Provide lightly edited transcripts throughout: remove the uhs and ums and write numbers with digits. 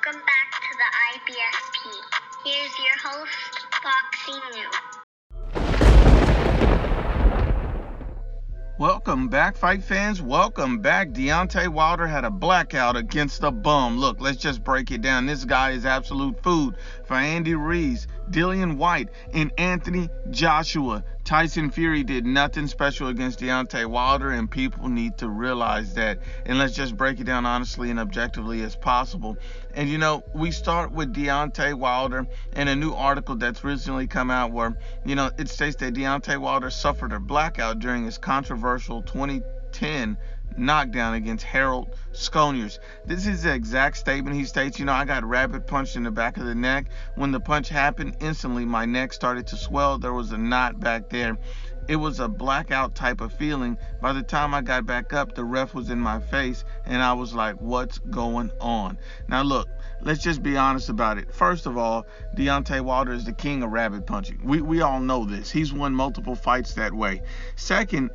Welcome back to the IBFP. Here's your host, Foxy New. Welcome back, fight fans. Welcome back. Deontay Wilder had a blackout against a bum. Look, let's just break it down. This guy is absolute food for Andy Ruiz, Whyte, and Anthony Joshua. Tyson Fury did nothing special against Deontay Wilder, and people need to realize that. And let's just break it down honestly and objectively as possible. And we start with Deontay Wilder and a new article that's recently come out where, it states that Deontay Wilder suffered a blackout during his controversial 2010 knockdown against Harold Sconiers. This is the exact statement. He states, I got rabbit punched in the back of the neck. When the punch happened, instantly my neck started to swell. There was a knot back there. It was a blackout type of feeling. By the time I got back up, the ref was in my face, and I was like, what's going on? Now, look, let's just be honest about it. First of all, Deontay Wilder is the king of rabbit punching. We all know this. He's won multiple fights that way. Second,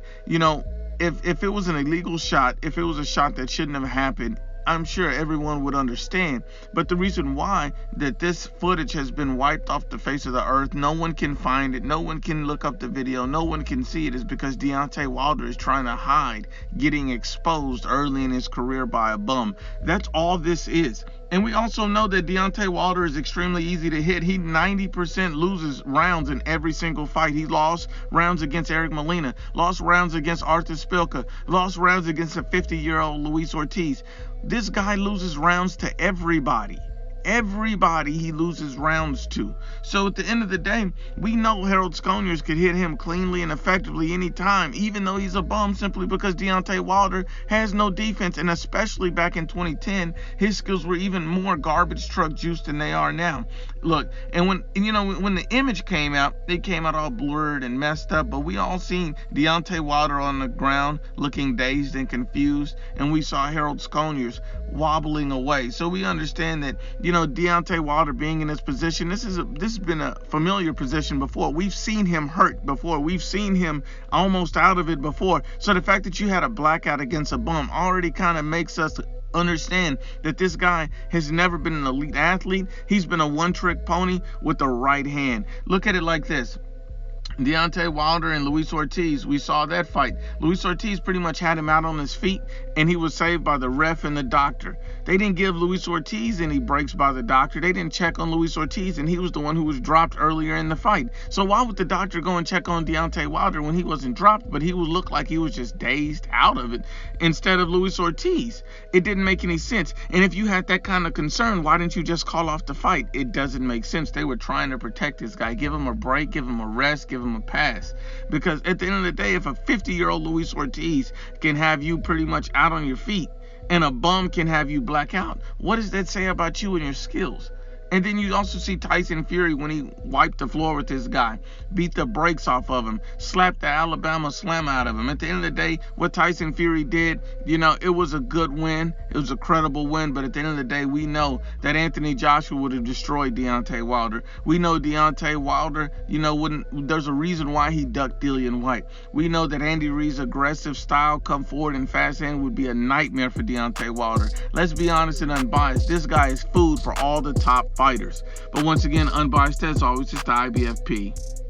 if it was an illegal shot, if it was a shot that shouldn't have happened, I'm sure everyone would understand. But the reason why that this footage has been wiped off the face of the earth, no one can find it, no one can look up the video, no one can see it, is because Deontay Wilder is trying to hide getting exposed early in his career by a bum. That's all this is. And we also know that Deontay Wilder is extremely easy to hit. He 90% loses rounds in every single fight. He lost rounds against Eric Molina, lost rounds against Arthur Spilka, lost rounds against a 50-year-old Luis Ortiz. This guy loses rounds to everybody. Everybody he loses rounds to. So at the end of the day, we know Harold Sconiers could hit him cleanly and effectively anytime, even though he's a bum, simply because Deontay Wilder has no defense. And especially back in 2010, his skills were even more garbage truck juice than they are now. Look, and when the image came out, it came out all blurred and messed up, but we all seen Deontay Wilder on the ground looking dazed and confused, and we saw Harold Sconiers wobbling away. So we understand that, Deontay Wilder being in this position, this has been a familiar position before. We've seen him hurt before. We've seen him almost out of it before. So the fact that you had a blackout against a bum already kind of makes us understand that this guy has never been an elite athlete. He's been a one-trick pony with the right hand. Look at it like this. Deontay Wilder and Luis Ortiz, we saw that fight. Luis Ortiz pretty much had him out on his feet, and he was saved by the ref and the doctor. They didn't give Luis Ortiz any breaks by the doctor. They didn't check on Luis Ortiz, and he was the one who was dropped earlier in the fight. So why would the doctor go and check on Deontay Wilder when he wasn't dropped, but he would look like he was just dazed out of it instead of Luis Ortiz? It didn't make any sense. And if you had that kind of concern, why didn't you just call off the fight? It doesn't make sense. They were trying to protect this guy. Give him a break, give him a rest, give him a pass. Because at the end of the day, if a 50-year-old Luis Ortiz can have you pretty much out on your feet and a bum can have you black out, what does that say about you and your skills? And then you also see Tyson Fury when he wiped the floor with this guy, beat the brakes off of him, slapped the Alabama slam out of him. At the end of the day, what Tyson Fury did, it was a good win. It was a credible win. But at the end of the day, we know that Anthony Joshua would have destroyed Deontay Wilder. We know Deontay Wilder, there's a reason why he ducked Whyte. We know that Andy Ruiz's aggressive style, come forward and fast hand, would be a nightmare for Deontay Wilder. Let's be honest and unbiased. This guy is food for all the top fighters. But once again, unbiased as always, it's the IBFP.